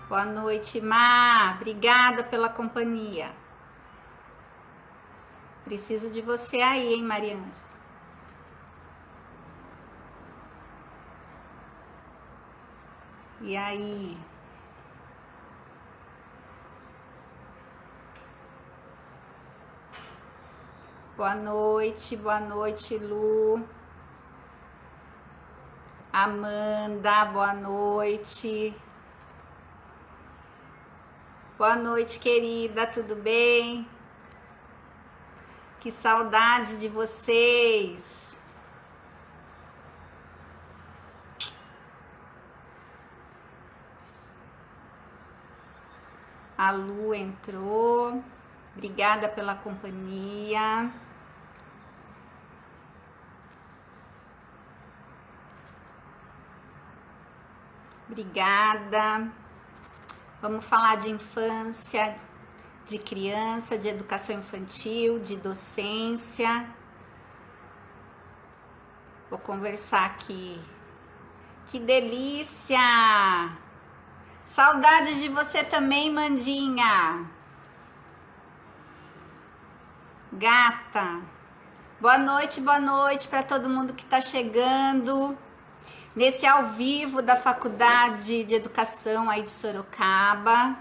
Boa noite, Má. Obrigada pela companhia. Preciso de você aí, hein, Mariângela? E aí? Boa noite, Lu. Amanda, boa noite. Boa noite, querida, tudo bem? Que saudade de vocês. A Lu entrou. Obrigada pela companhia. Obrigada. Vamos falar de infância, de criança, de educação infantil, de docência. Vou conversar aqui. Que delícia! Saudade de você também, Mandinha. Gata. Boa noite para todo mundo que está chegando nesse ao vivo da Faculdade de Educação aí de Sorocaba.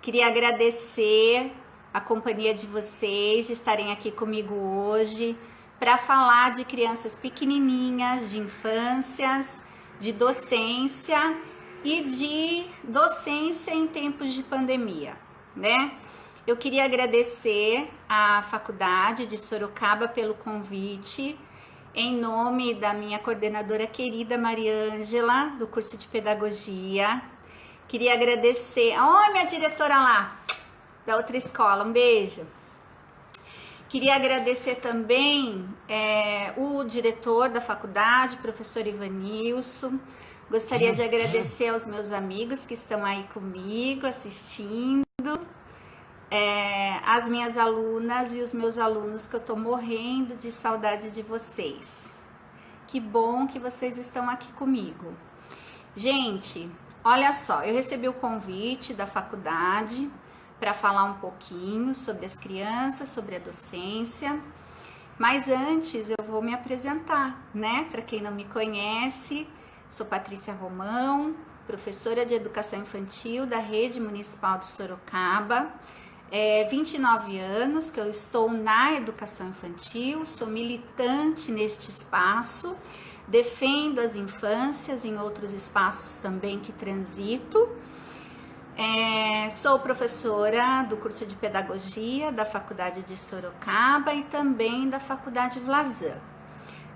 Queria agradecer a companhia de vocês, de estarem aqui comigo hoje para falar de crianças pequenininhas, de infâncias, de docência e de docência em tempos de pandemia, né? Eu queria agradecer à Faculdade de Sorocaba pelo convite, em nome da minha coordenadora querida Mariângela, do curso de Pedagogia. Queria agradecer... Oi, minha diretora lá, da outra escola, um beijo. Queria agradecer também o diretor da faculdade, professor Ivanilson. Gostaria de agradecer aos meus amigos que estão aí comigo, assistindo. As minhas alunas e os meus alunos, que eu tô morrendo de saudade de vocês. Que bom que vocês estão aqui comigo. Gente, olha só, eu recebi o convite da faculdade para falar um pouquinho sobre as crianças, sobre a docência. Mas antes eu vou me apresentar, né? Para quem não me conhece, sou Patrícia Romão, professora de Educação Infantil da Rede Municipal de Sorocaba. 29 anos que eu estou na educação infantil, sou militante neste espaço, defendo as infâncias em outros espaços também que transito. Sou professora do curso de Pedagogia da Faculdade de Sorocaba e também da Faculdade Vlasan.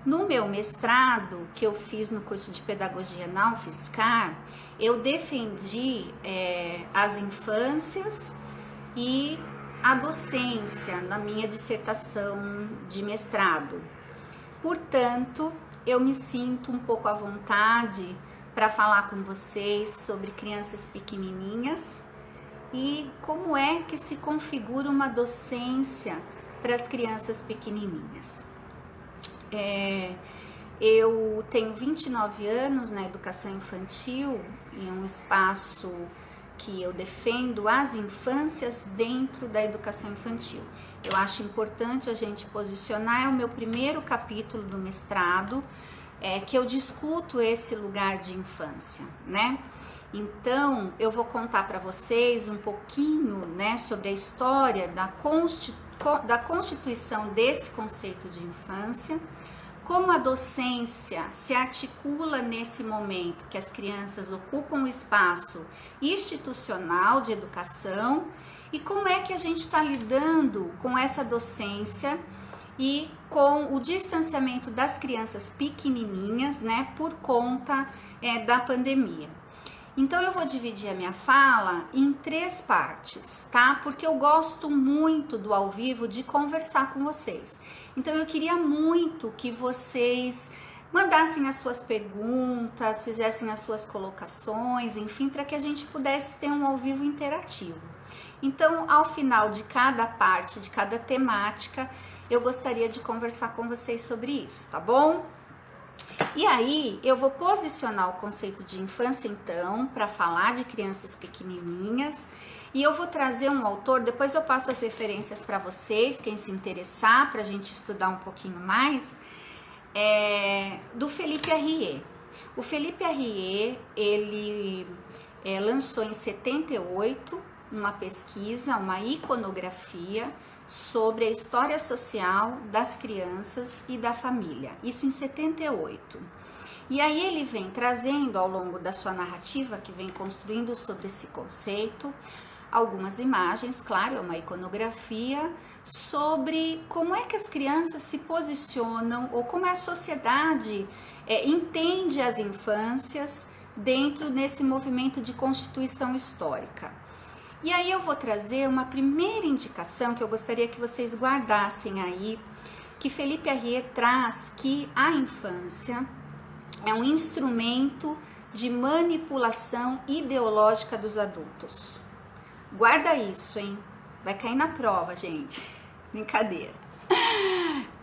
No meu mestrado, que eu fiz no curso de Pedagogia na UFSCar, eu defendi as infâncias e a docência na minha dissertação de mestrado. Portanto, eu me sinto um pouco à vontade para falar com vocês sobre crianças pequenininhas e como é que se configura uma docência para as crianças pequenininhas. Eu tenho 29 anos na educação infantil, em um espaço que eu defendo as infâncias dentro da educação infantil. Eu acho importante a gente posicionar, é o meu primeiro capítulo do mestrado, que eu discuto esse lugar de infância, né? Então, eu vou contar para vocês um pouquinho, né, sobre a história da constituição desse conceito de infância, como a docência se articula nesse momento que as crianças ocupam o espaço institucional de educação e como é que a gente está lidando com essa docência e com o distanciamento das crianças pequenininhas, né, por conta da pandemia. Então eu vou dividir a minha fala em 3 partes, tá? Porque eu gosto muito do ao vivo, de conversar com vocês. Então eu queria muito que vocês mandassem as suas perguntas, fizessem as suas colocações, enfim, para que a gente pudesse ter um ao vivo interativo. Então, ao final de cada parte, de cada temática, eu gostaria de conversar com vocês sobre isso, tá bom? E aí eu vou posicionar o conceito de infância então para falar de crianças pequenininhas, e eu vou trazer um autor, depois eu passo as referências para vocês, quem se interessar, para a gente estudar um pouquinho mais, do Felipe Arrier. O Felipe Arrier, ele lançou em 78 uma pesquisa, uma iconografia sobre a história social das crianças e da família, isso em 78. E aí ele vem trazendo ao longo da sua narrativa, que vem construindo sobre esse conceito, algumas imagens, claro, é uma iconografia, sobre como é que as crianças se posicionam ou como a sociedade entende as infâncias dentro desse movimento de constituição histórica. E aí eu vou trazer uma primeira indicação que eu gostaria que vocês guardassem aí, que Felipe Arrier traz que a infância é um instrumento de manipulação ideológica dos adultos. Guarda isso, hein? Vai cair na prova, gente. Brincadeira.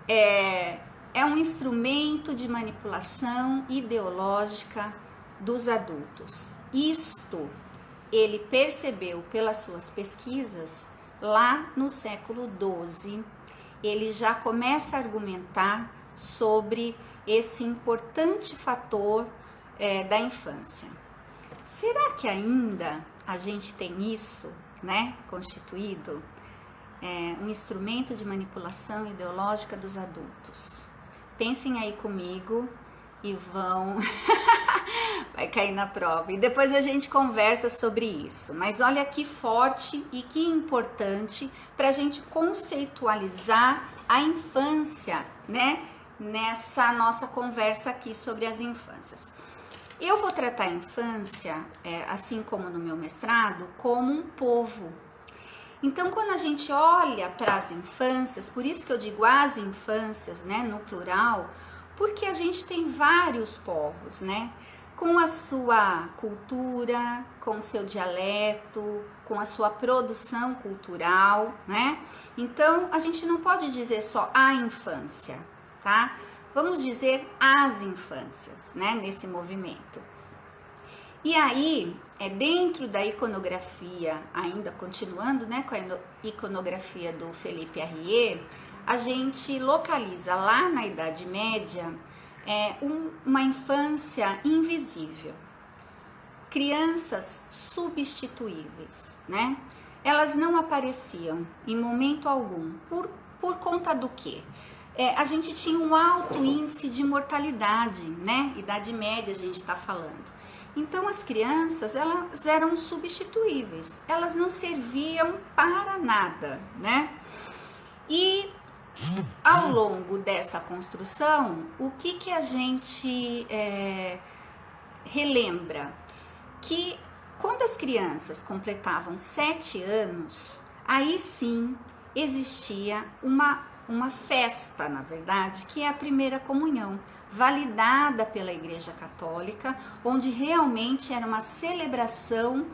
É um instrumento de manipulação ideológica dos adultos. Isto ele percebeu pelas suas pesquisas lá no século XII. Ele já começa a argumentar sobre esse importante fator da infância. Será que ainda a gente tem isso, né, constituído? Um instrumento de manipulação ideológica dos adultos. Pensem aí comigo e vão... vai cair na prova. E depois a gente conversa sobre isso. Mas olha que forte e que importante para a gente conceitualizar a infância, né? Nessa nossa conversa aqui sobre as infâncias. Eu vou tratar a infância, assim como no meu mestrado, como um povo. Então, quando a gente olha para as infâncias, por isso que eu digo as infâncias, né, no plural, porque a gente tem vários povos, né? Com a sua cultura, com o seu dialeto, com a sua produção cultural, né? Então, a gente não pode dizer só a infância, tá? Vamos dizer as infâncias, né? Nesse movimento. E aí, dentro da iconografia, ainda continuando, né, com a iconografia do Felipe Arrier, a gente localiza lá na Idade Média uma infância invisível, crianças substituíveis, né? Elas não apareciam em momento algum, por conta do quê? A gente tinha um alto índice de mortalidade, né? Idade Média a gente está falando. Então as crianças, elas eram substituíveis, elas não serviam para nada, né? E ao longo dessa construção, o que a gente relembra? Que quando as crianças completavam 7 anos, aí sim existia uma festa, na verdade, que é a primeira comunhão, validada pela Igreja Católica, onde realmente era uma celebração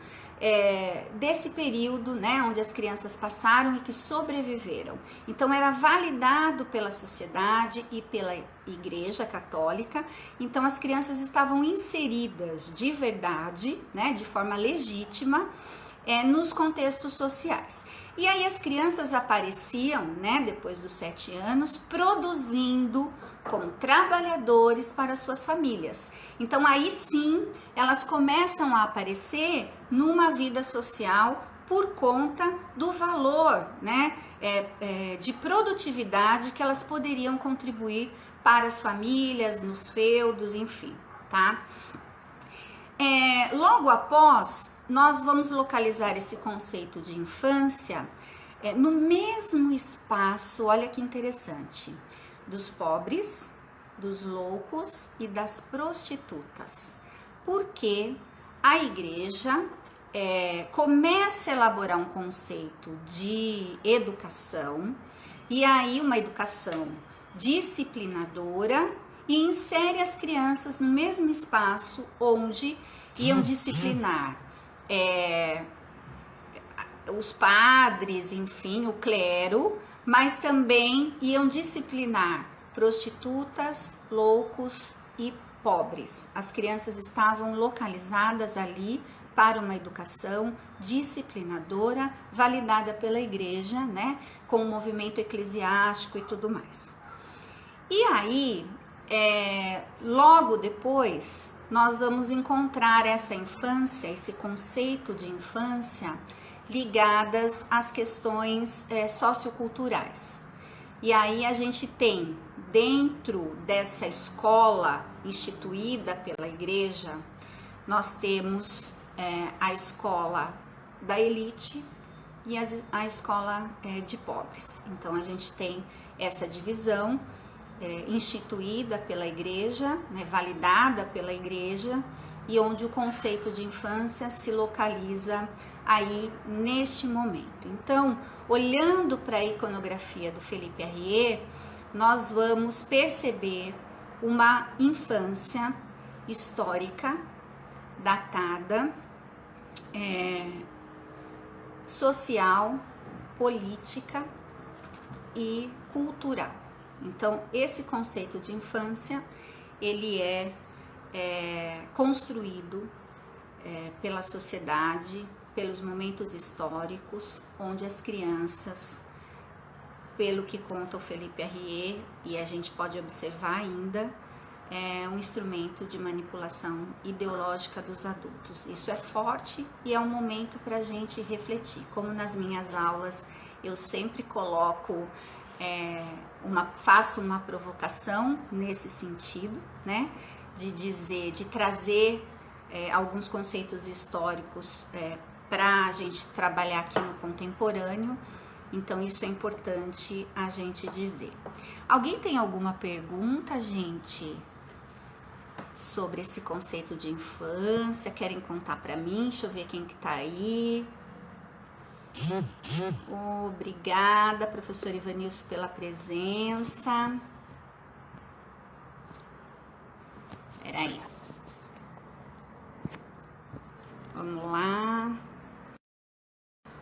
desse período, né, onde as crianças passaram e que sobreviveram. Então era validado pela sociedade e pela Igreja Católica. Então as crianças estavam inseridas de verdade, né, de forma legítima, nos contextos sociais. E aí as crianças apareciam, né, depois dos 7 anos, produzindo como trabalhadores para suas famílias. Então aí sim elas começam a aparecer numa vida social por conta do valor, né, de produtividade que elas poderiam contribuir para as famílias, nos feudos, enfim, tá? Logo após, nós vamos localizar esse conceito de infância no mesmo espaço, olha que interessante, dos pobres, dos loucos e das prostitutas. Porque a igreja começa a elaborar um conceito de educação, e aí uma educação disciplinadora, e insere as crianças no mesmo espaço onde iam disciplinar os padres, enfim, o clero, mas também iam disciplinar prostitutas, loucos e pobres. As crianças estavam localizadas ali para uma educação disciplinadora, validada pela igreja, né, com o movimento eclesiástico e tudo mais. E aí, logo depois, nós vamos encontrar essa infância, esse conceito de infância, ligadas às questões socioculturais. E aí a gente tem, dentro dessa escola instituída pela igreja, nós temos a escola da elite e a escola de pobres. Então a gente tem essa divisão instituída pela igreja, né, validada pela igreja, e onde o conceito de infância se localiza aí neste momento. Então, olhando para a iconografia do Felipe Arrier, nós vamos perceber uma infância histórica, datada, social, política e cultural. Então, esse conceito de infância, ele é construído pela sociedade, pelos momentos históricos, onde as crianças, pelo que conta o Felipe Arrier, e a gente pode observar ainda, é um instrumento de manipulação ideológica dos adultos. Isso é forte e é um momento para a gente refletir. Como nas minhas aulas eu sempre coloco, faço uma provocação nesse sentido, né? De trazer alguns conceitos históricos para a gente trabalhar aqui no contemporâneo. Então, isso é importante a gente dizer. Alguém tem alguma pergunta, gente, sobre esse conceito de infância? Querem contar para mim? Deixa eu ver quem que tá aí. Obrigada, professor Ivanilson, pela presença. Peraí. Vamos lá.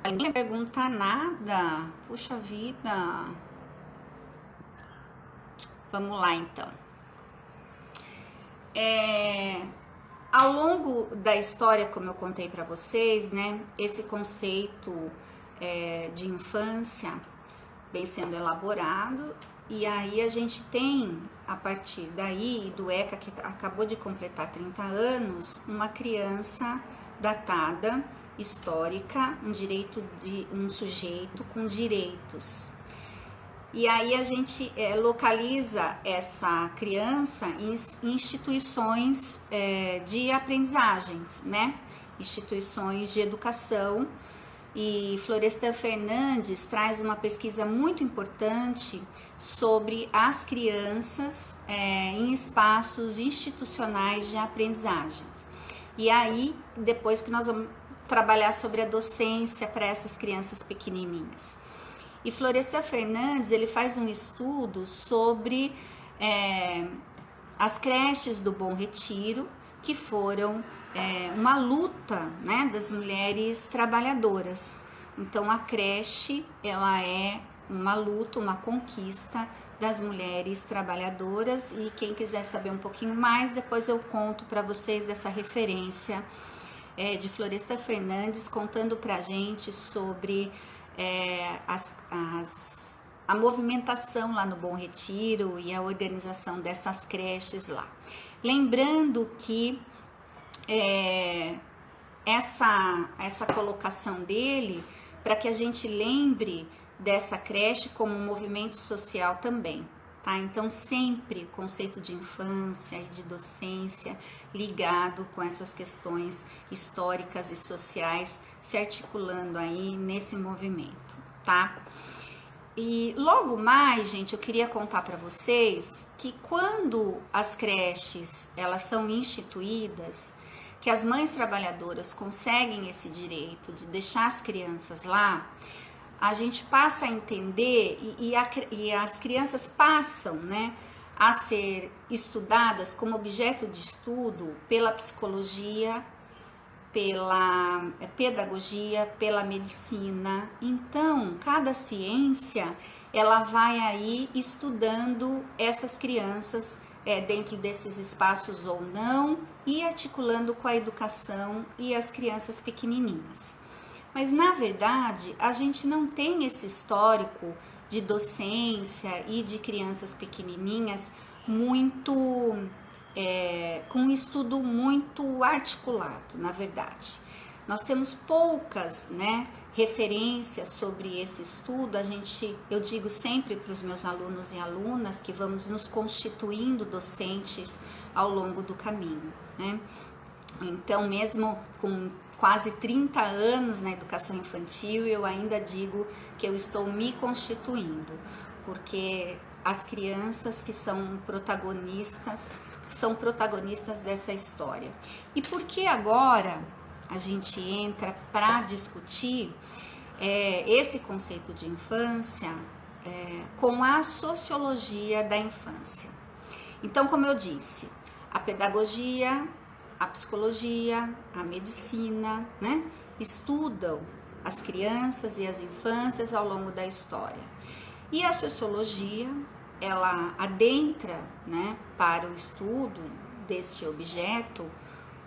Ninguém pergunta nada. Puxa vida. Vamos lá, então. Ao longo da história, como eu contei para vocês, né, esse conceito de infância vem sendo elaborado, e aí a gente tem, a partir daí, do ECA, que acabou de completar 30 anos, uma criança datada, histórica, um sujeito com direitos. E aí a gente localiza essa criança em instituições de aprendizagens, né? Instituições de educação. E Florestan Fernandes traz uma pesquisa muito importante sobre as crianças em espaços institucionais de aprendizagem. E aí, depois que nós vamos trabalhar sobre a docência para essas crianças pequenininhas. E Florestan Fernandes, ele faz um estudo sobre as creches do Bom Retiro, que foram uma luta, né, das mulheres trabalhadoras. Então, a creche, ela é uma luta, uma conquista das mulheres trabalhadoras, e quem quiser saber um pouquinho mais, depois eu conto para vocês dessa referência de Florestan Fernandes, contando pra gente sobre a movimentação lá no Bom Retiro e a organização dessas creches lá. Lembrando que essa colocação dele, para que a gente lembre dessa creche como um movimento social também, tá? Então, sempre o conceito de infância e de docência ligado com essas questões históricas e sociais, se articulando aí nesse movimento, tá? E logo mais, gente, eu queria contar para vocês que quando as creches, elas são instituídas, que as mães trabalhadoras conseguem esse direito de deixar as crianças lá, a gente passa a entender e as crianças passam, né, a ser estudadas como objeto de estudo pela psicologia, pela pedagogia, pela medicina. Então, cada ciência, ela vai aí estudando essas crianças dentro desses espaços ou não, e articulando com a educação e as crianças pequenininhas. Mas, na verdade, a gente não tem esse histórico de docência e de crianças pequenininhas muito, com um estudo muito articulado, na verdade. Nós temos poucas, referências sobre esse estudo. Eu digo sempre para os meus alunos e alunas que vamos nos constituindo docentes ao longo do caminho, Então, mesmo com quase 30 anos na educação infantil, eu ainda digo que eu estou me constituindo, porque as crianças que são protagonistas dessa história. E por que agora a gente entra para discutir esse conceito de infância com a sociologia da infância? Então, como eu disse, a pedagogia, a psicologia, a medicina, estudam as crianças e as infâncias ao longo da história. E a sociologia, ela adentra, para o estudo deste objeto,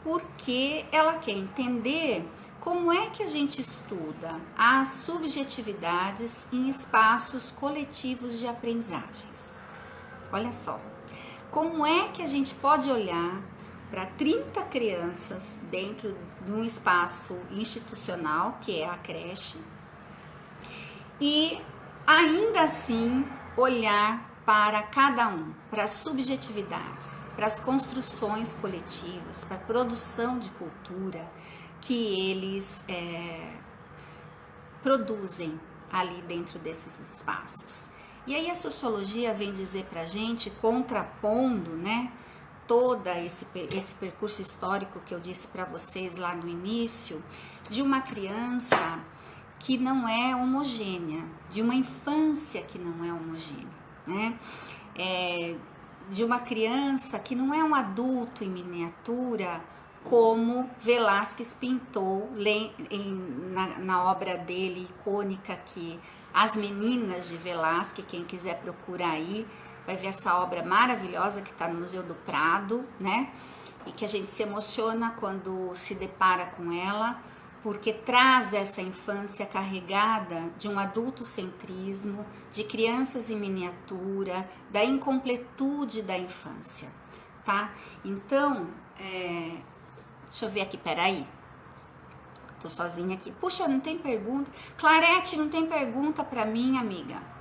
porque ela quer entender como é que a gente estuda as subjetividades em espaços coletivos de aprendizagens. Olha só, como é que a gente pode olhar para 30 crianças dentro de um espaço institucional, que é a creche, e ainda assim olhar para cada um, para as subjetividades, para as construções coletivas, para a produção de cultura que eles produzem ali dentro desses espaços. E aí a sociologia vem dizer para a gente, contrapondo, todo esse percurso histórico que eu disse para vocês lá no início, de uma criança que não é homogênea, de uma infância que não é homogênea, de uma criança que não é um adulto em miniatura, como Velázquez pintou na obra dele icônica, que As Meninas de Velázquez, quem quiser procurar aí, vai ver essa obra maravilhosa que está no Museu do Prado, e que a gente se emociona quando se depara com ela, porque traz essa infância carregada de um adultocentrismo, de crianças em miniatura, da incompletude da infância, tá? Então, deixa eu ver aqui, peraí. Tô sozinha aqui. Puxa, não tem pergunta? Clarete, não tem pergunta para mim, amiga?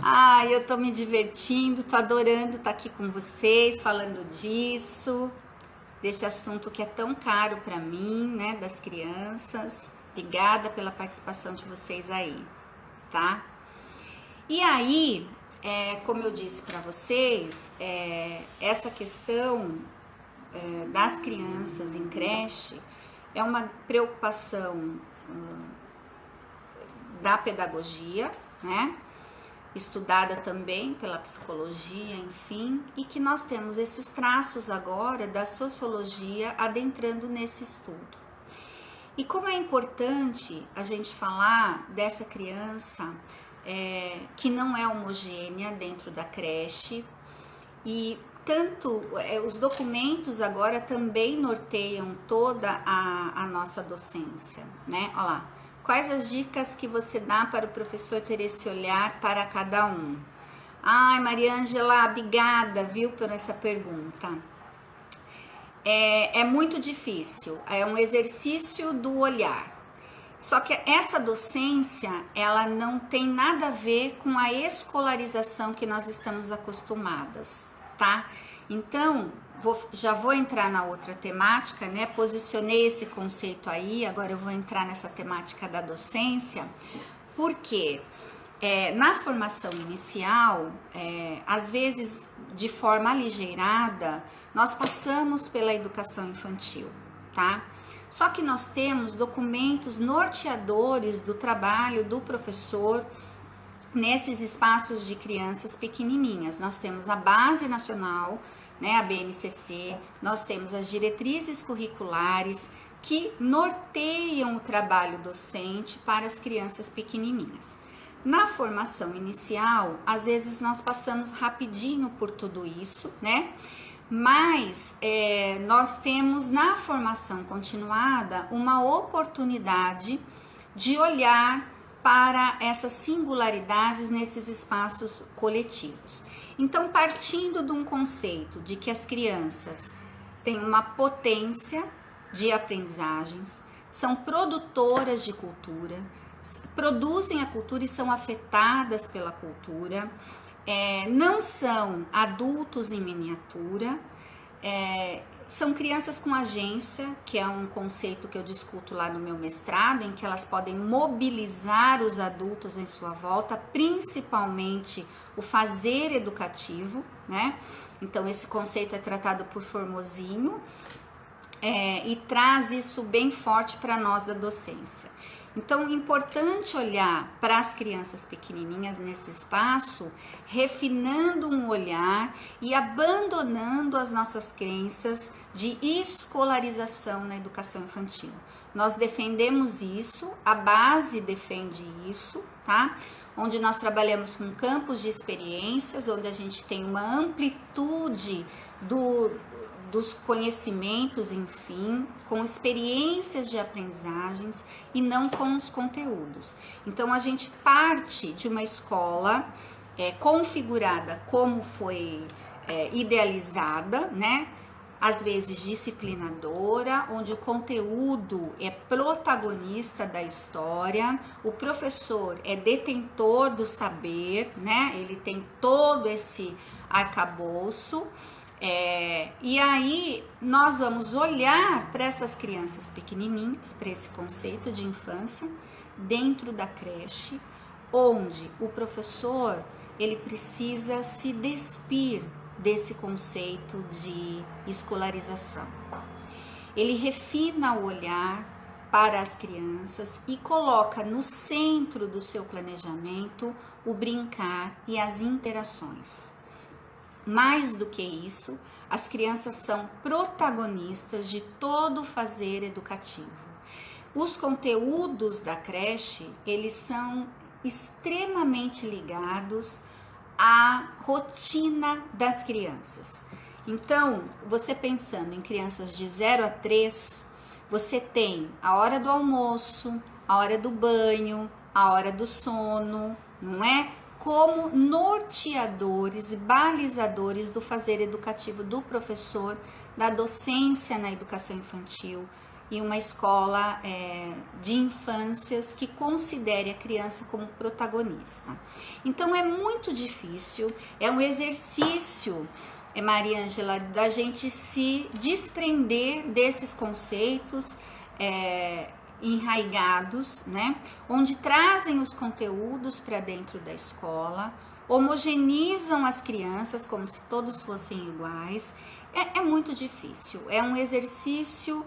Ai, eu tô me divertindo, tô adorando estar aqui com vocês, falando disso, desse assunto que é tão caro para mim, das crianças. Obrigada pela participação de vocês aí, tá? E aí, como eu disse para vocês, essa questão das crianças em creche é uma preocupação da pedagogia, estudada também pela psicologia, enfim, e que nós temos esses traços agora da sociologia adentrando nesse estudo. E como é importante a gente falar dessa criança que não é homogênea dentro da creche, e tanto os documentos agora também norteiam toda a nossa docência, Olha lá. Quais as dicas que você dá para o professor ter esse olhar para cada um? Ai, Mariângela, obrigada, viu, por essa pergunta. É muito difícil, é um exercício do olhar. Só que essa docência, ela não tem nada a ver com a escolarização que nós estamos acostumadas, tá? Então, já vou entrar na outra temática, Posicionei esse conceito aí, agora eu vou entrar nessa temática da docência, porque na formação inicial, às vezes de forma aligeirada, nós passamos pela educação infantil, tá? Só que nós temos documentos norteadores do trabalho do professor nesses espaços de crianças pequenininhas. Nós temos a Base Nacional, a BNCC, nós temos as diretrizes curriculares que norteiam o trabalho docente para as crianças pequenininhas. Na formação inicial, às vezes nós passamos rapidinho por tudo isso, né? Mas nós temos na formação continuada uma oportunidade de olhar para essas singularidades nesses espaços coletivos. Então, partindo de um conceito de que as crianças têm uma potência de aprendizagens, são produtoras de cultura, produzem a cultura e são afetadas pela cultura, não são adultos em miniatura, são crianças com agência, que é um conceito que eu discuto lá no meu mestrado, em que elas podem mobilizar os adultos em sua volta, principalmente o fazer educativo, né? Então, esse conceito é tratado por Formosinho e traz isso bem forte para nós da docência. Então, é importante olhar para as crianças pequenininhas nesse espaço, refinando um olhar e abandonando as nossas crenças de escolarização na educação infantil. Nós defendemos isso, a base defende isso, tá? Onde nós trabalhamos com campos de experiências, onde a gente tem uma amplitude dos conhecimentos, enfim, com experiências de aprendizagens e não com os conteúdos. Então, a gente parte de uma escola configurada como foi idealizada, né? Às vezes disciplinadora, onde o conteúdo é protagonista da história, o professor é detentor do saber, né? Ele tem todo esse arcabouço. E aí nós vamos olhar para essas crianças pequenininhas, para esse conceito de infância, dentro da creche, onde o professor ele precisa se despir desse conceito de escolarização. Ele refina o olhar para as crianças e coloca no centro do seu planejamento o brincar e as interações. Mais do que isso, as crianças são protagonistas de todo o fazer educativo. Os conteúdos da creche, eles são extremamente ligados à rotina das crianças. Então, você pensando em crianças de 0 a 3, você tem a hora do almoço, a hora do banho, a hora do sono, não é? Como norteadores e balizadores do fazer educativo do professor, da docência na educação infantil e uma escola de infâncias que considere a criança como protagonista. Então, é muito difícil, é um exercício, Maria Ângela, da gente se desprender desses conceitos enraigados, né? Onde trazem os conteúdos para dentro da escola, homogeneizam as crianças como se todos fossem iguais. É muito difícil, é um exercício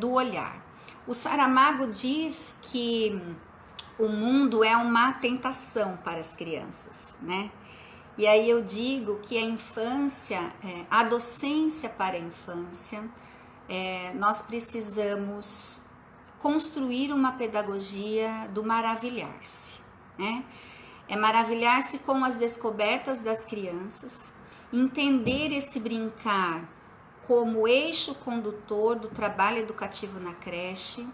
do olhar. O Saramago diz que o mundo é uma tentação para as crianças, né? E aí eu digo que a infância, a docência para a infância, nós precisamos construir uma pedagogia do maravilhar-se, né? É maravilhar-se com as descobertas das crianças, entender esse brincar como eixo condutor do trabalho educativo na creche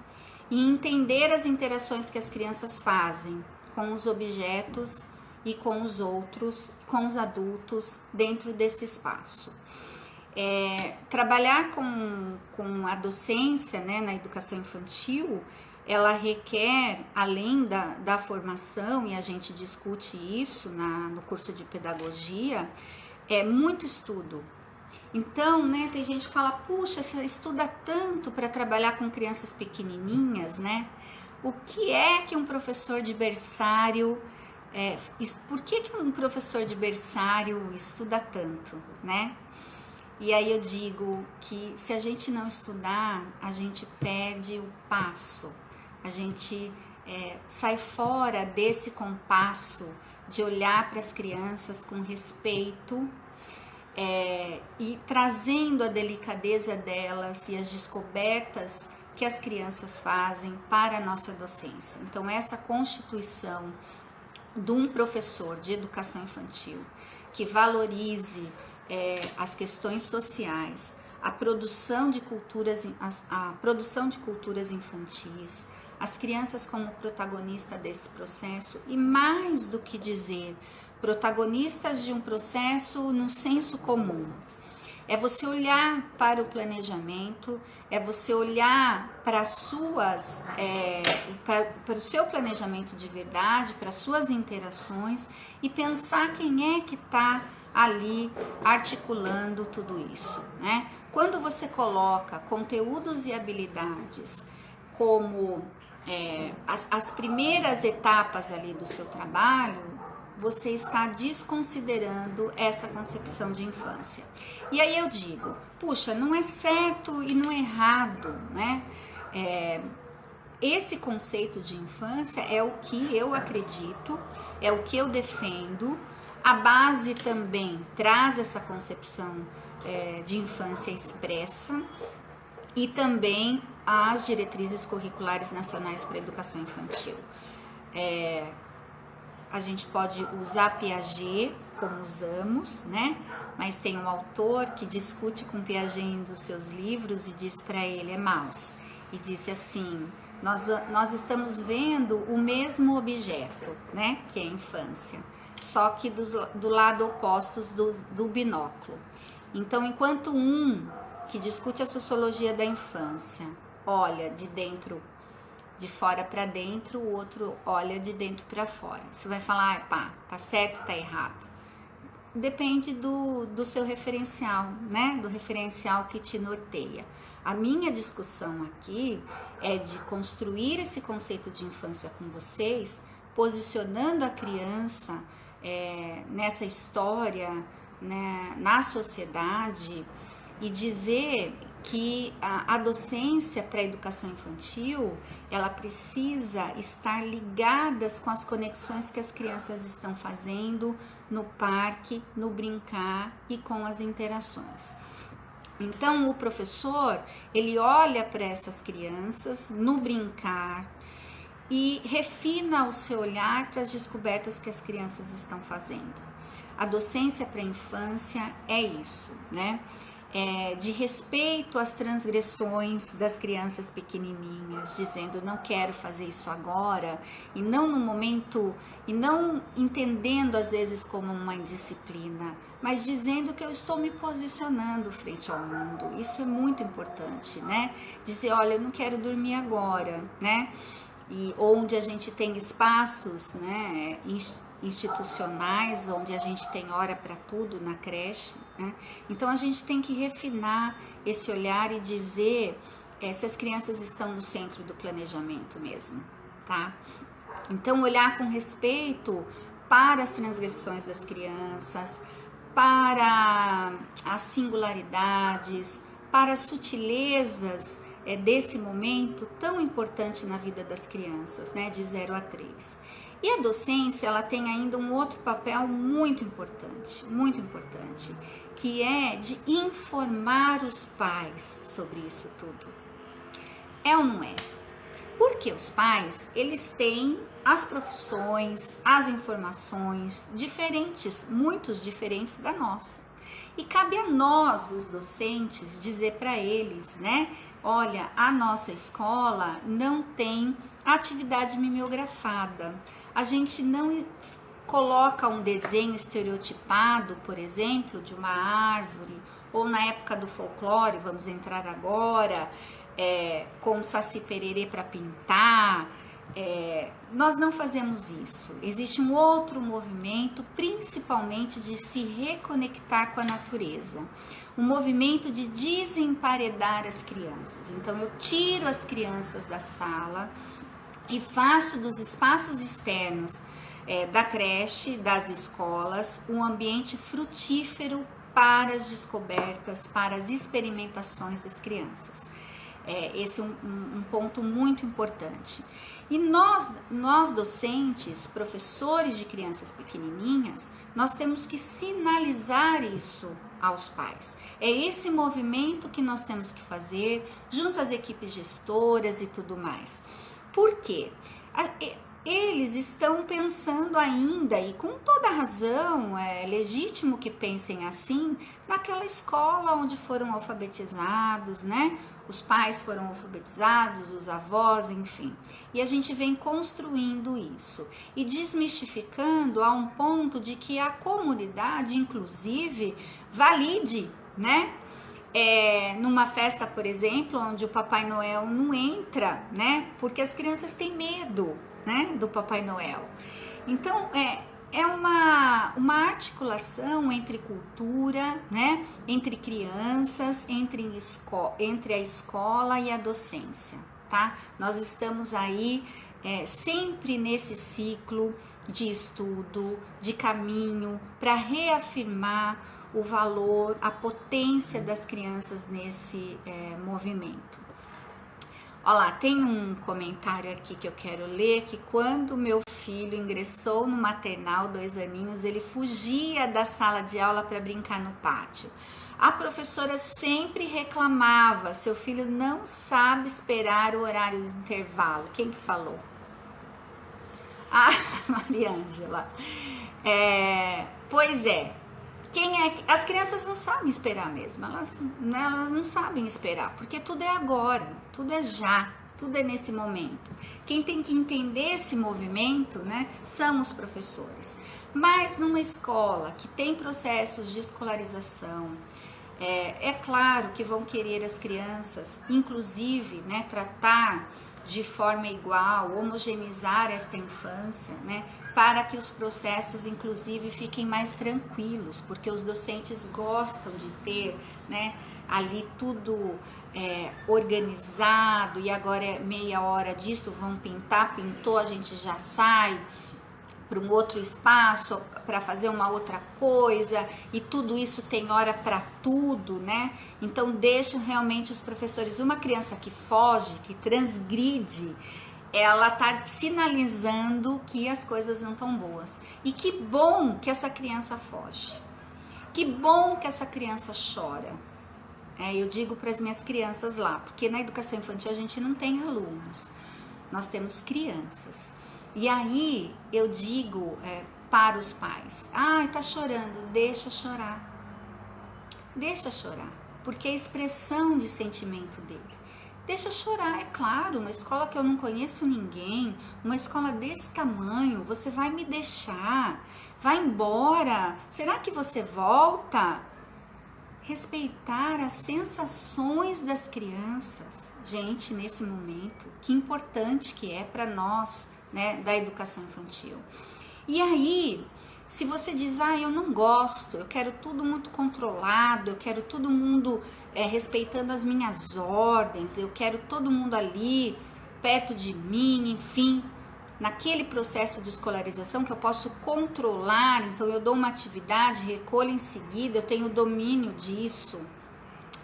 e entender as interações que as crianças fazem com os objetos e com os outros, com os adultos dentro desse espaço. Trabalhar com a docência, né, na educação infantil, ela requer, além da formação, e a gente discute isso no curso de pedagogia, muito estudo. Então, né, tem gente que fala, puxa, você estuda tanto para trabalhar com crianças pequenininhas, né? O que é que um professor de berçário, por que um professor de berçário estuda tanto, né? E aí eu digo que se a gente não estudar, a gente perde o passo, a gente sai fora desse compasso de olhar para as crianças com respeito e trazendo a delicadeza delas e as descobertas que as crianças fazem para a nossa docência. Então, essa constituição de um professor de educação infantil que valorize as questões sociais, a produção de culturas infantis, as crianças como protagonista desse processo e, mais do que dizer, protagonistas de um processo no senso comum. É você olhar para o planejamento, é você olhar para para o seu planejamento de verdade, para as suas interações e pensar quem é que está ali articulando tudo isso, né? Quando você coloca conteúdos e habilidades como as primeiras etapas ali do seu trabalho, você está desconsiderando essa concepção de infância. E aí eu digo, puxa, não é certo e não é errado, né? Esse conceito de infância é o que eu acredito, é o que eu defendo. A base também traz essa concepção de infância expressa e também as diretrizes curriculares nacionais para a educação infantil. A gente pode usar Piaget, como usamos, né? Mas tem um autor que discute com Piaget em um dos seus livros e diz para ele, Mauss, e disse assim, nós estamos vendo o mesmo objeto, né? Que é a infância, só que do lado opostos do binóculo. Então, enquanto um que discute a sociologia da infância olha de fora para dentro, o outro olha de dentro para fora. Você vai falar, tá certo, tá errado. Depende do seu referencial, né? Do referencial que te norteia. A minha discussão aqui é de construir esse conceito de infância com vocês, posicionando a criança nessa história, né, na sociedade, e dizer que a docência para a educação infantil, ela precisa estar ligada com as conexões que as crianças estão fazendo no parque, no brincar e com as interações. Então, o professor, ele olha para essas crianças no brincar e refina o seu olhar para as descobertas que as crianças estão fazendo. A docência para a infância é isso, né? De respeito às transgressões das crianças pequenininhas, dizendo não quero fazer isso agora, e não no momento, e não entendendo às vezes como uma indisciplina, mas dizendo que eu estou me posicionando frente ao mundo. Isso é muito importante, né? Dizer, olha, eu não quero dormir agora, né? E onde a gente tem espaços, né, institucionais, onde a gente tem hora para tudo na creche, né? Então a gente tem que refinar esse olhar e dizer se as crianças estão no centro do planejamento mesmo, tá? Então olhar com respeito para as transgressões das crianças, para as singularidades, para as sutilezas desse momento tão importante na vida das crianças, né, de 0 a 3. E a docência, ela tem ainda um outro papel muito importante, que é de informar os pais sobre isso tudo. É ou não é? Porque os pais, eles têm as profissões, as informações diferentes, muitos diferentes da nossa. E cabe a nós, os docentes, dizer para eles, né? Olha, a nossa escola não tem atividade mimeografada. A gente não coloca um desenho estereotipado, por exemplo, de uma árvore, ou na época do folclore, vamos entrar agora, com o Saci Pererê para pintar. Nós não fazemos isso. Existe um outro movimento, principalmente de se reconectar com a natureza, um movimento de desemparedar as crianças. Então eu tiro as crianças da sala e faço dos espaços externos da creche, das escolas, um ambiente frutífero para as descobertas, para as experimentações das crianças. Esse é um ponto muito importante. E nós docentes, professores de crianças pequenininhas, nós temos que sinalizar isso aos pais. É esse movimento que nós temos que fazer junto às equipes gestoras e tudo mais. Por quê? eles estão pensando ainda, e com toda razão, é legítimo que pensem assim, naquela escola onde foram alfabetizados, né? Os pais foram alfabetizados, os avós, enfim. E a gente vem construindo isso e desmistificando a um ponto de que a comunidade, inclusive, valide, né? Numa festa, por exemplo, onde o Papai Noel não entra, né? Porque as crianças têm medo, né, do Papai Noel. Então, é uma articulação entre cultura, né, entre crianças, entre a escola e a docência, tá? Nós estamos aí sempre nesse ciclo de estudo, de caminho, para reafirmar o valor, a potência das crianças nesse movimento. Olha lá, tem um comentário aqui que eu quero ler, que quando meu filho ingressou no maternal, 2 aninhos, ele fugia da sala de aula para brincar no pátio. A professora sempre reclamava, seu filho não sabe esperar o horário de intervalo. Quem que falou? Ah, Maria Ângela. Pois é. As crianças não sabem esperar mesmo, elas não sabem esperar, porque tudo é agora, tudo é já, tudo é nesse momento. Quem tem que entender esse movimento, né, são os professores. Mas numa escola que tem processos de escolarização, é claro que vão querer as crianças, inclusive, né, tratar de forma igual, homogeneizar esta infância, né, para que os processos, inclusive, fiquem mais tranquilos, porque os docentes gostam de ter, né, ali tudo organizado, e agora é meia hora disso, vão pintar, pintou, a gente já sai para um outro espaço, para fazer uma outra coisa, e tudo isso tem hora para tudo, né? Então deixam realmente os professores, uma criança que foge, que transgride, ela tá sinalizando que as coisas não estão boas. E que bom que essa criança foge. Que bom que essa criança chora. Eu digo para as minhas crianças lá, porque na educação infantil a gente não tem alunos, nós temos crianças. E aí eu digo para os pais, tá chorando, deixa chorar. Deixa chorar, porque é a expressão de sentimento dele. Deixa chorar, é claro, uma escola que eu não conheço ninguém, uma escola desse tamanho, você vai me deixar, vai embora, será que você volta? Respeitar as sensações das crianças, gente, nesse momento, que importante que é para nós, né, da educação infantil. E aí, se você diz, eu não gosto, eu quero tudo muito controlado, eu quero todo mundo respeitando as minhas ordens, eu quero todo mundo ali perto de mim, enfim, naquele processo de escolarização que eu posso controlar, então eu dou uma atividade, recolho em seguida, eu tenho domínio disso,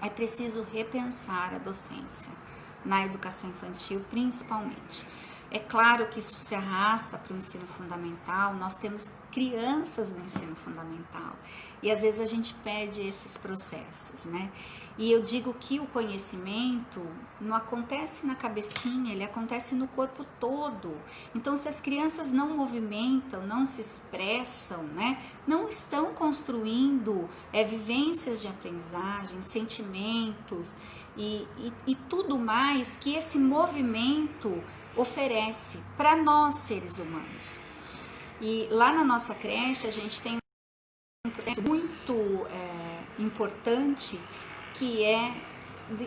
é preciso repensar a docência na educação infantil, principalmente. É claro que isso se arrasta para o ensino fundamental, nós temos crianças no ensino fundamental e às vezes a gente perde esses processos, né? E eu digo que o conhecimento não acontece na cabecinha, ele acontece no corpo todo. Então, se as crianças não movimentam, não se expressam, né? Não estão construindo vivências de aprendizagem, sentimentos e tudo mais que esse movimento oferece para nós, seres humanos. E lá na nossa creche a gente tem um processo muito importante que é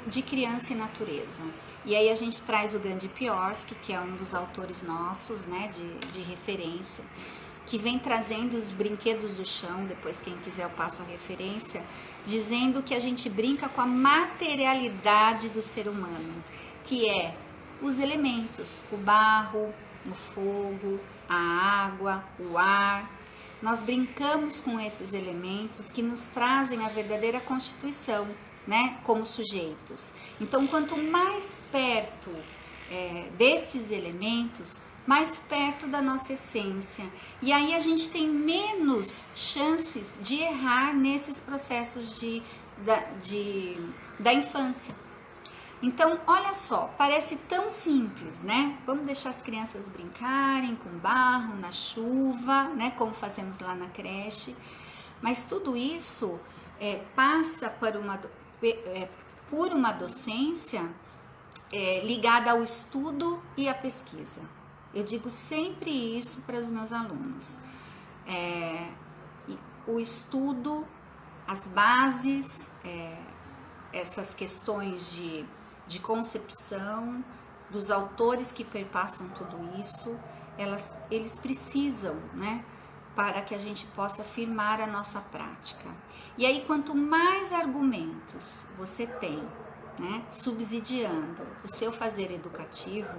de criança e natureza. E aí a gente traz o Gandhi Piorsky, que é um dos autores nossos, né, de referência, que vem trazendo os brinquedos do chão, depois quem quiser eu passo a referência, dizendo que a gente brinca com a materialidade do ser humano, que é os elementos, o barro, o fogo, a água, o ar. Nós brincamos com esses elementos que nos trazem a verdadeira constituição, né, como sujeitos. Então, quanto mais perto desses elementos, mais perto da nossa essência. E aí a gente tem menos chances de errar nesses processos da infância. Então, olha só, parece tão simples, né? Vamos deixar as crianças brincarem com barro, na chuva, né? Como fazemos lá na creche. Mas tudo isso passa por uma docência ligada ao estudo e à pesquisa. Eu digo sempre isso para os meus alunos. O estudo, as bases, essas questões de concepção, dos autores que perpassam tudo isso, eles precisam, né, para que a gente possa firmar a nossa prática. E aí, quanto mais argumentos você tem, né, subsidiando o seu fazer educativo,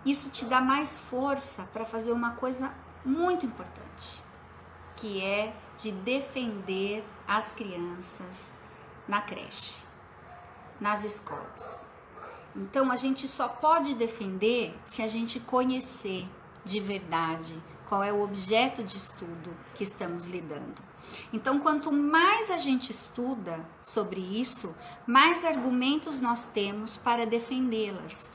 isso te dá mais força para fazer uma coisa muito importante, que é de defender as crianças na creche, nas escolas. Então, a gente só pode defender se a gente conhecer de verdade qual é o objeto de estudo que estamos lidando. Então, quanto mais a gente estuda sobre isso, mais argumentos nós temos para defendê-las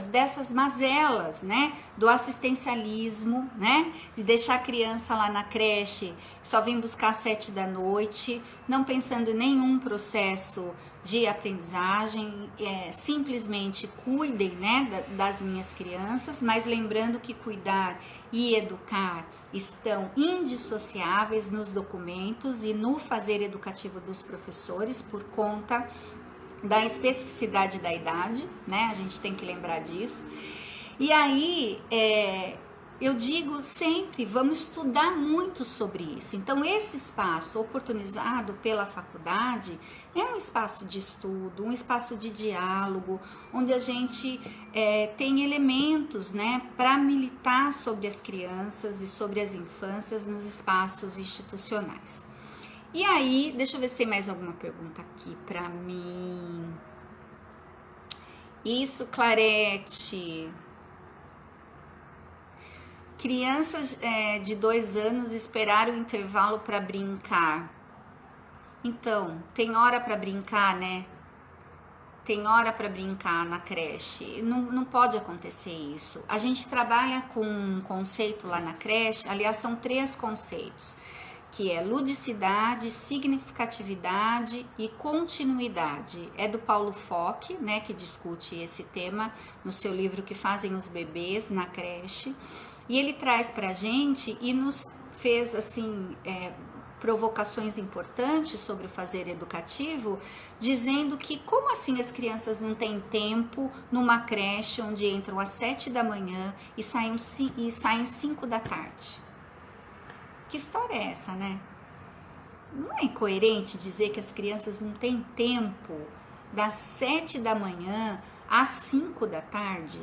dessas mazelas, né, do assistencialismo, né, de deixar a criança lá na creche, só vem buscar às 7 da noite, não pensando em nenhum processo de aprendizagem, simplesmente cuidem, né, das minhas crianças, mas lembrando que cuidar e educar estão indissociáveis nos documentos e no fazer educativo dos professores por conta da especificidade da idade, né? A gente tem que lembrar disso. E aí, eu digo sempre, vamos estudar muito sobre isso. Então, esse espaço oportunizado pela faculdade é um espaço de estudo, um espaço de diálogo, onde a gente tem elementos, né, para militar sobre as crianças e sobre as infâncias nos espaços institucionais. E aí, deixa eu ver se tem mais alguma pergunta aqui pra mim. Isso, Clarete. Crianças de 2 anos esperaram o intervalo para brincar. Então, tem hora para brincar, né? Tem hora para brincar na creche. Não pode acontecer isso. A gente trabalha com um conceito lá na creche, aliás, são 3 conceitos, que é ludicidade, significatividade e continuidade. É do Paulo Fock, né, que discute esse tema no seu livro Que Fazem os Bebês na Creche. E ele traz pra gente e nos fez, assim, provocações importantes sobre o fazer educativo, dizendo que como assim as crianças não têm tempo numa creche onde entram às 7 da manhã e saem 5 da tarde? Que história é essa, né? Não é incoerente dizer que as crianças não têm tempo das 7 da manhã às 5 da tarde?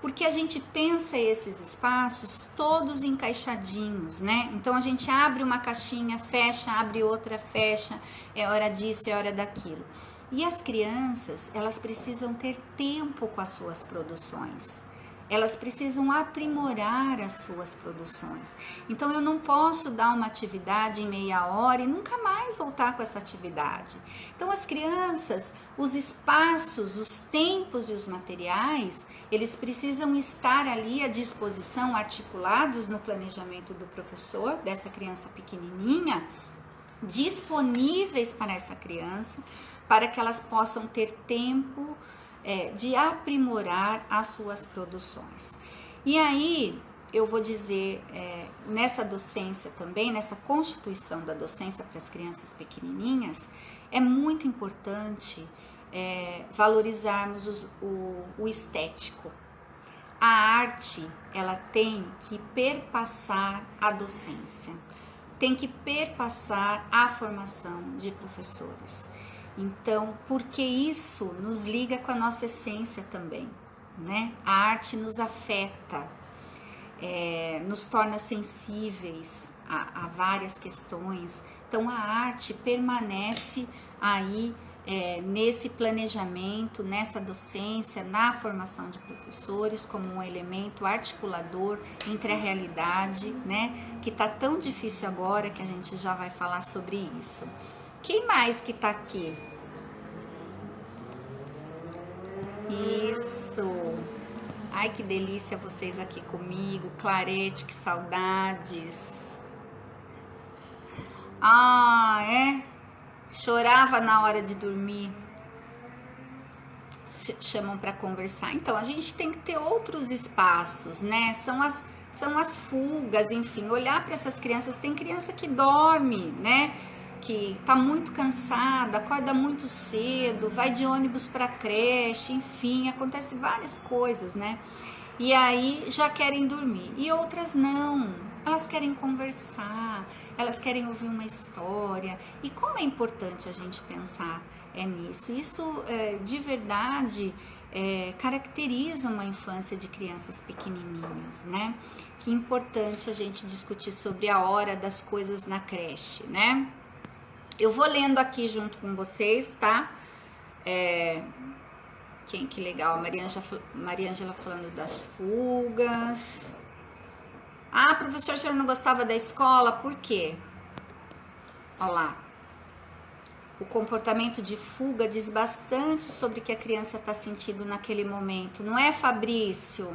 Porque a gente pensa esses espaços todos encaixadinhos, né? Então a gente abre uma caixinha, fecha, abre outra, fecha, é hora disso, é hora daquilo. E as crianças, elas precisam ter tempo com as suas produções. Elas precisam aprimorar as suas produções. Então, eu não posso dar uma atividade em meia hora e nunca mais voltar com essa atividade. Então, as crianças, os espaços, os tempos e os materiais, eles precisam estar ali à disposição, articulados no planejamento do professor, dessa criança pequenininha, disponíveis para essa criança, para que elas possam ter tempo de aprimorar as suas produções. E aí, eu vou dizer, nessa docência também, nessa constituição da docência para as crianças pequenininhas, é muito importante valorizarmos o estético. A arte, ela tem que perpassar a docência, tem que perpassar a formação de professores. Então, porque isso nos liga com a nossa essência também, né? A arte nos afeta, nos torna sensíveis a várias questões. Então, a arte permanece aí nesse planejamento, nessa docência, na formação de professores, como um elemento articulador entre a realidade, né? Que tá tão difícil agora, que a gente já vai falar sobre isso. Quem mais que tá aqui? Ai, que delícia vocês aqui comigo. Clarete, que saudades. Ah, é? Chorava na hora de dormir. Chamam para conversar. Então, a gente tem que ter outros espaços, né? São as fugas, enfim, olhar para essas crianças. Tem criança que dorme, né? Que tá muito cansada, acorda muito cedo, vai de ônibus para creche, enfim, acontece várias coisas, né? E aí já querem dormir. E outras não. Elas querem conversar, elas querem ouvir uma história. E como é importante a gente pensar nisso. Isso de verdade caracteriza uma infância de crianças pequenininhas, né? Que é importante a gente discutir sobre a hora das coisas na creche, né? Eu vou lendo aqui junto com vocês, tá? Que legal, Maria Ângela falando das fugas. Ah, professor, o senhor não gostava da escola? Por quê? Olha lá. O comportamento de fuga diz bastante sobre o que a criança está sentindo naquele momento. Não é, Fabrício?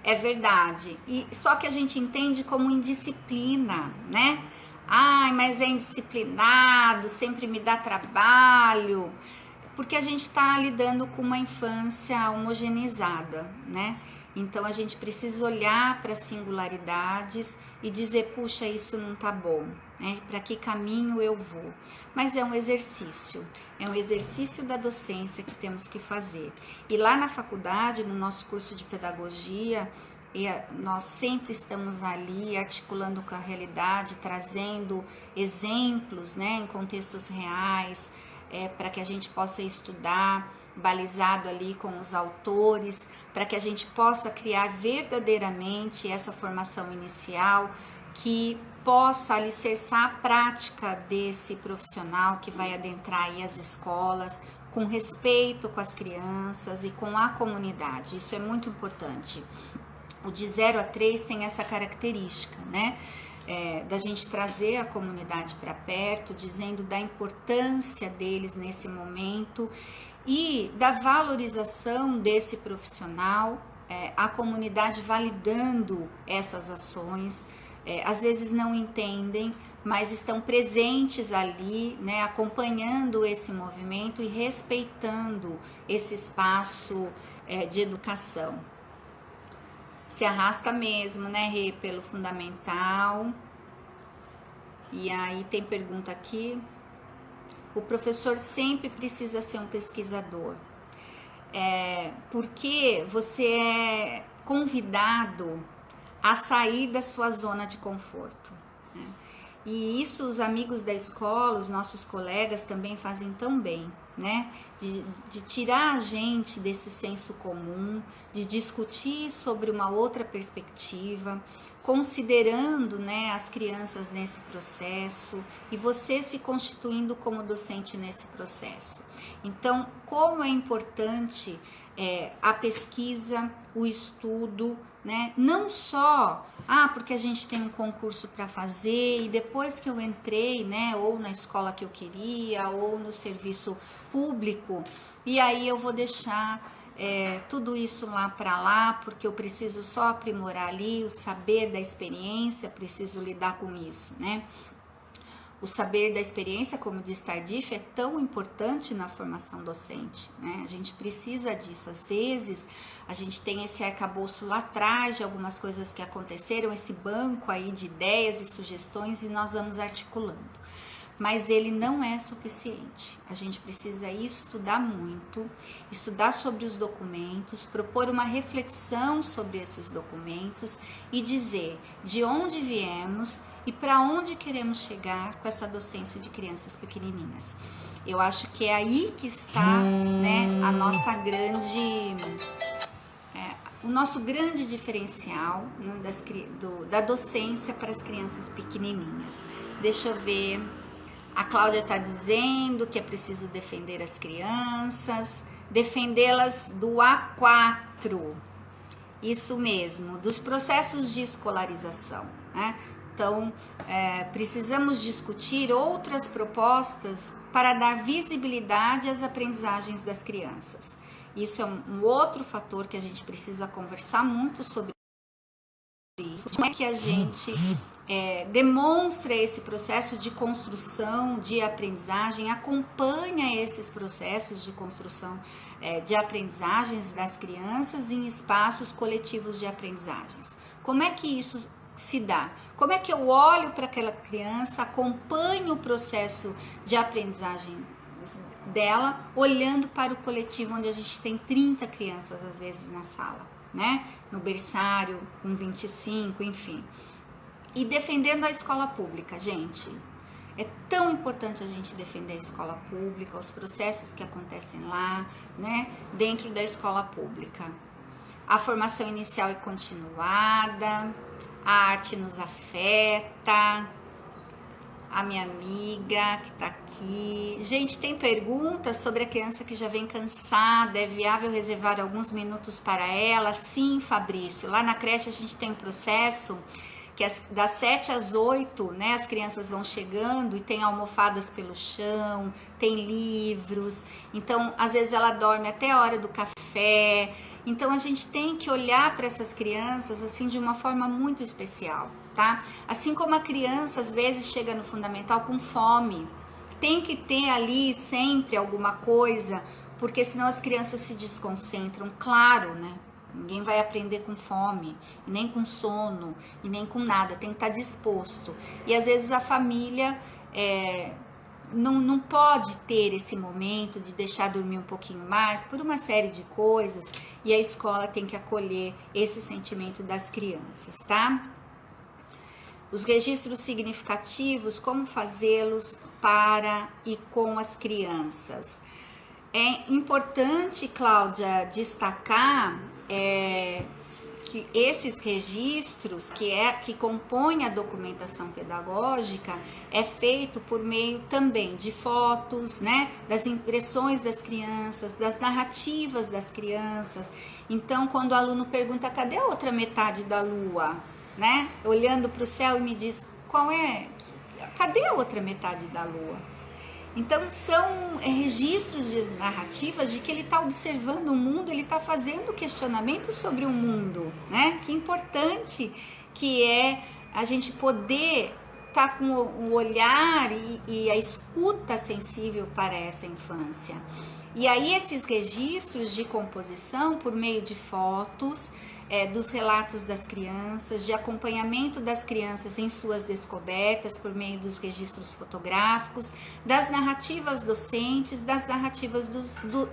É verdade. E só que a gente entende como indisciplina, né? Ai, mas é indisciplinado, sempre me dá trabalho. Porque a gente está lidando com uma infância homogeneizada, né? Então a gente precisa olhar para as singularidades e dizer, puxa, isso não tá bom, né? Para que caminho eu vou? Mas é um exercício da docência que temos que fazer. E lá na faculdade, no nosso curso de pedagogia, nós sempre estamos ali articulando com a realidade, trazendo exemplos, né, em contextos reais, para que a gente possa estudar, balizado ali com os autores, para que a gente possa criar verdadeiramente essa formação inicial que possa alicerçar a prática desse profissional que vai adentrar aí as escolas, com respeito com as crianças e com a comunidade. Isso é muito importante. O de 0 a 3 tem essa característica, né? Da gente trazer a comunidade para perto, dizendo da importância deles nesse momento e da valorização desse profissional, a comunidade validando essas ações. Às vezes não entendem, mas estão presentes ali, né, acompanhando esse movimento e respeitando esse espaço de educação. Se arrasta mesmo, né, Rê, pelo fundamental. E aí tem pergunta aqui. O professor sempre precisa ser um pesquisador. Porque você é convidado a sair da sua zona de conforto, né? E isso os amigos da escola, os nossos colegas também fazem tão bem, né? De tirar a gente desse senso comum, de discutir sobre uma outra perspectiva, considerando, né, as crianças nesse processo e você se constituindo como docente nesse processo. Então, como é importante a pesquisa, o estudo, né? Não só, porque a gente tem um concurso para fazer e depois que eu entrei, né, ou na escola que eu queria, ou no serviço público, e aí eu vou deixar tudo isso lá para lá, porque eu preciso só aprimorar ali o saber da experiência, preciso lidar com isso, né? O saber da experiência, como diz Tardif, é tão importante na formação docente, né? A gente precisa disso. Às vezes, a gente tem esse arcabouço lá atrás de algumas coisas que aconteceram, esse banco aí de ideias e sugestões, e nós vamos articulando. Mas ele não é suficiente. A gente precisa estudar muito, estudar sobre os documentos, propor uma reflexão sobre esses documentos e dizer de onde viemos e para onde queremos chegar com essa docência de crianças pequenininhas. Eu acho que é aí que está, né, a nossa o nosso grande diferencial, né, da docência para as crianças pequenininhas. Deixa eu ver. A Cláudia está dizendo que é preciso defender as crianças, defendê-las do A4, isso mesmo, dos processos de escolarização, né? Então, precisamos discutir outras propostas para dar visibilidade às aprendizagens das crianças. Isso é um outro fator que a gente precisa conversar muito sobre isso. Como é que a gente demonstra esse processo de construção, de aprendizagem, acompanha esses processos de construção de aprendizagens das crianças em espaços coletivos de aprendizagens. Como é que isso se dá? Como é que eu olho para aquela criança, acompanho o processo de aprendizagem dela, olhando para o coletivo onde a gente tem 30 crianças às vezes na sala, né? No berçário, com 25, enfim. E defendendo a escola pública, gente. É tão importante a gente defender a escola pública, os processos que acontecem lá, né? Dentro da escola pública. A formação inicial e continuada, a arte nos afeta, a minha amiga que tá aqui. Gente, tem perguntas sobre a criança que já vem cansada, é viável reservar alguns minutos para ela? Sim, Fabrício, lá na creche a gente tem um processo que das 7 às 8, né, as crianças vão chegando e tem almofadas pelo chão, tem livros, então às vezes ela dorme até a hora do café. Então a gente tem que olhar para essas crianças assim de uma forma muito especial, tá? Assim como a criança às vezes chega no fundamental com fome, tem que ter ali sempre alguma coisa, porque senão as crianças se desconcentram, claro, né? Ninguém vai aprender com fome, nem com sono, e nem com nada, tem que estar disposto. E às vezes a família não pode ter esse momento de deixar dormir um pouquinho mais por uma série de coisas, e a escola tem que acolher esse sentimento das crianças, tá? Os registros significativos, como fazê-los para e com as crianças? É importante, Cláudia, destacar que esses registros que compõem a documentação pedagógica é feito por meio também de fotos, né, das impressões das crianças, das narrativas das crianças. Então, quando o aluno pergunta, cadê a outra metade da lua, né, olhando para o céu e me diz, cadê a outra metade da lua? Então, são registros de narrativas de que ele está observando o mundo, ele está fazendo questionamentos sobre o mundo, né? Que importante que é a gente poder estar com o olhar e a escuta sensível para essa infância. E aí, esses registros de composição, por meio de fotos, dos relatos das crianças, de acompanhamento das crianças em suas descobertas, por meio dos registros fotográficos, das narrativas docentes, das narrativas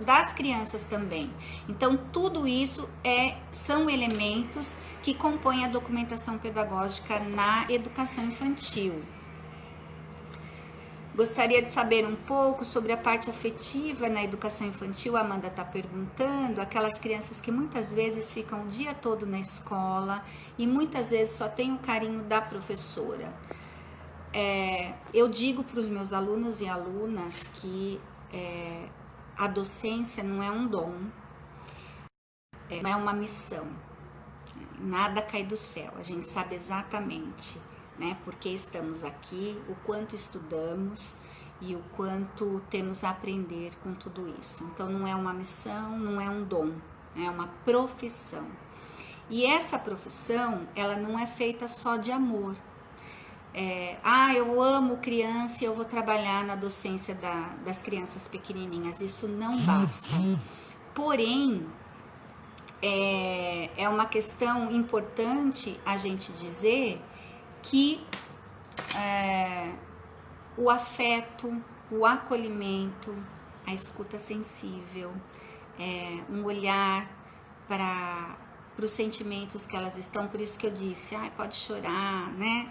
das crianças também. Então, tudo isso são elementos que compõem a documentação pedagógica na educação infantil. Gostaria de saber um pouco sobre a parte afetiva na educação infantil. A Amanda está perguntando, aquelas crianças que muitas vezes ficam o dia todo na escola e muitas vezes só tem o carinho da professora. Eu digo para os meus alunos e alunas que a docência não é um dom, não é uma missão, nada cai do céu, a gente sabe exatamente, né, porque estamos aqui, o quanto estudamos e o quanto temos a aprender com tudo isso. Então não é uma missão, não é um dom, é uma profissão. E essa profissão, ela não é feita só de amor. Eu amo criança e eu vou trabalhar na docência das crianças pequenininhas. Isso não basta. Porém, é uma questão importante a gente dizer que o afeto, o acolhimento, a escuta sensível, um olhar para os sentimentos que elas estão, por isso que eu disse, pode chorar, né?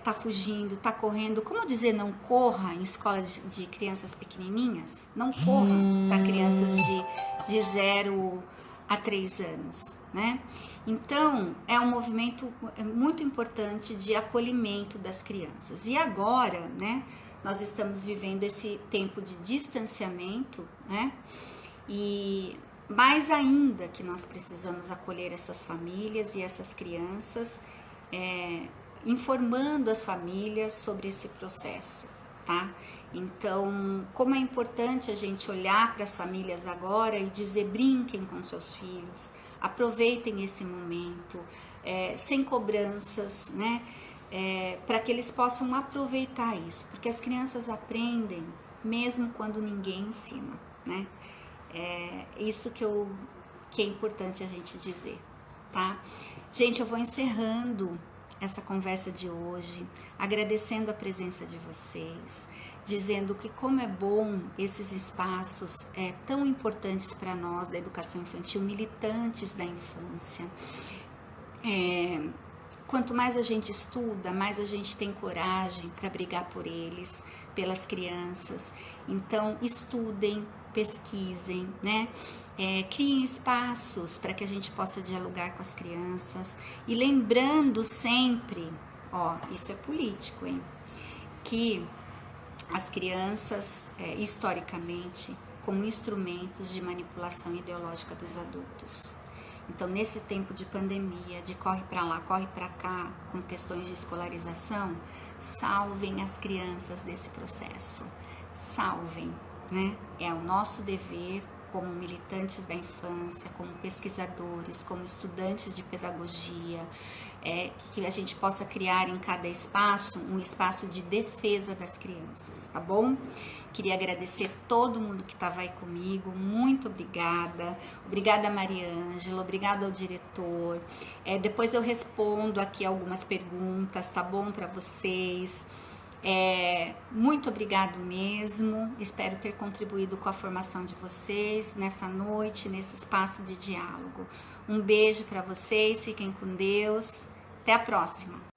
Tá fugindo, tá correndo. Como dizer não corra em escola de crianças pequenininhas? Não corra para crianças de 0 a 3 anos. Né? Então, é um movimento muito importante de acolhimento das crianças. E agora, né, nós estamos vivendo esse tempo de distanciamento, né? E mais ainda que nós precisamos acolher essas famílias e essas crianças, informando as famílias sobre esse processo, tá? Então, como é importante a gente olhar para as famílias agora e dizer: brinquem com seus filhos, aproveitem esse momento, sem cobranças, né? Para que eles possam aproveitar isso, porque as crianças aprendem mesmo quando ninguém ensina, né? Isso que é importante a gente dizer, tá? Gente, eu vou encerrando essa conversa de hoje, agradecendo a presença de vocês, dizendo que como é bom esses espaços tão importantes para nós da educação infantil, militantes da infância. Quanto mais a gente estuda, mais a gente tem coragem para brigar por eles, pelas crianças. Então, estudem, pesquisem, né? Criem espaços para que a gente possa dialogar com as crianças. E lembrando sempre, isso é político, hein? Que as crianças, historicamente, como instrumentos de manipulação ideológica dos adultos. Então, nesse tempo de pandemia, de corre para lá, corre para cá, com questões de escolarização, salvem as crianças desse processo. Salvem, né? É o nosso dever como militantes da infância, como pesquisadores, como estudantes de pedagogia, que a gente possa criar em cada espaço um espaço de defesa das crianças, tá bom? Queria agradecer todo mundo que estava aí comigo, muito obrigada. Obrigada, Mariângela, obrigada ao diretor. Depois eu respondo aqui algumas perguntas, tá bom, para vocês. Muito obrigado mesmo, espero ter contribuído com a formação de vocês nessa noite, nesse espaço de diálogo. Um beijo para vocês, fiquem com Deus, até a próxima!